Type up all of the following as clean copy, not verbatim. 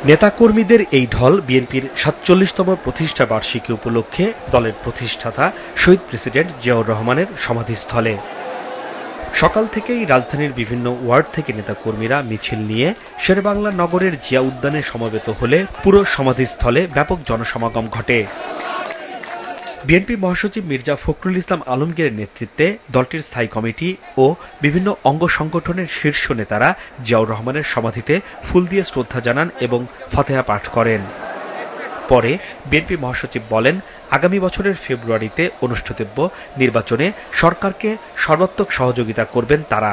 নেতাকর্মীদের এই ঢল বিএনপির ৪৭তম প্রতিষ্ঠা বার্ষিকী উপলক্ষে দলের প্রতিষ্ঠাতা শহীদ প্রেসিডেন্ট জিয়াউর রহমানের সমাধিস্থলে। সকাল থেকেই রাজধানীর বিভিন্ন ওয়ার্ড থেকে নেতাকর্মীরা মিছিল নিয়ে শেরেবাংলা নগরের জিয়া উদ্যানে সমবেত হলে পুরো সমাধিস্থলে ব্যাপক জনসমাগম ঘটে। বিএনপি মহাসচিব মির্জা ফখরুল ইসলাম আলমগীরের নেতৃত্বে দলটির স্থায়ী কমিটি ও বিভিন্ন অঙ্গ সংগঠনের শীর্ষ নেতারা জিয়াউর রহমানের সমাধিতে ফুল দিয়ে শ্রদ্ধা জানান এবং ফাতেহা পাঠ করেন। পরে বিএনপি মহাসচিব বলেন, আগামী বছরের ফেব্রুয়ারিতে অনুষ্ঠিতব্য নির্বাচনে সরকারকে সর্বাত্মক সহযোগিতা করবেন তারা।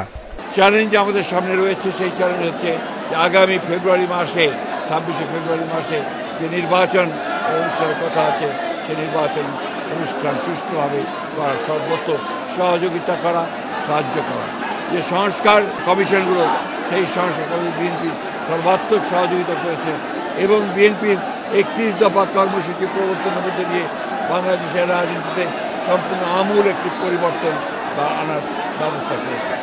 চ্যালেঞ্জ আমাদের সামনে রয়েছে, সেই চ্যালেঞ্জ হচ্ছে যে আগামী ফেব্রুয়ারি মাসে 26শে ফেব্রুয়ারি মাসে যে নির্বাচন অনুষ্ঠানের কথা আছে, সেই নির্বাচন অনুষ্ঠান সুষ্ঠুভাবে করা, সর্বত্র সহযোগিতা করা, সাহায্য করা। যে সংস্কার কমিশনগুলো, সেই সংস্কার কমিশন বিএনপি সর্বাত্মক সহযোগিতা করেছে এবং বিএনপির 31 দফা কর্মসূচি প্রবর্তনের মধ্যে দিয়ে বাংলাদেশের রাজনীতিতে সম্পূর্ণ আমূল একটি পরিবর্তন বা আনার ব্যবস্থা করেছে।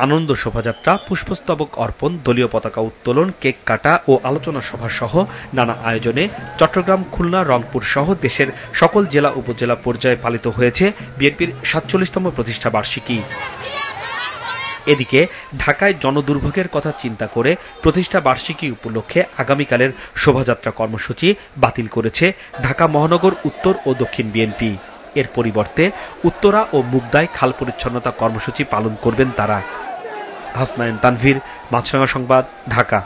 আনন্দ শোভাযাত্রা, পুষ্পস্তবক অর্পণ, দলীয় পতাকা উত্তোলন, কেক কাটা ও আলোচনা সভা সহ নানা আয়োজনে চট্টগ্রাম, খুলনা, রংপুর সহ দেশের সকল জেলা উপজেলা পর্যায়ে পালিত হয়েছে বিএনপির ৪৭তম প্রতিষ্ঠা বার্ষিকী। এদিকে ঢাকায় জনদুর্ভোগের কথা চিন্তা করে প্রতিষ্ঠা বার্ষিকী উপলক্ষে আগামীকালের শোভাযাত্রা কর্মসূচি বাতিল করেছে ঢাকা মহানগর উত্তর ও দক্ষিণ বিএনপি। এর পরিবর্তে উত্তরা ও মুগদায় খাল পরিচ্ছন্নতা কর্মসূচি পালন করবেন তারা। হাসনাইন তানভীর, মাছরাঙা সংবাদ, ঢাকা।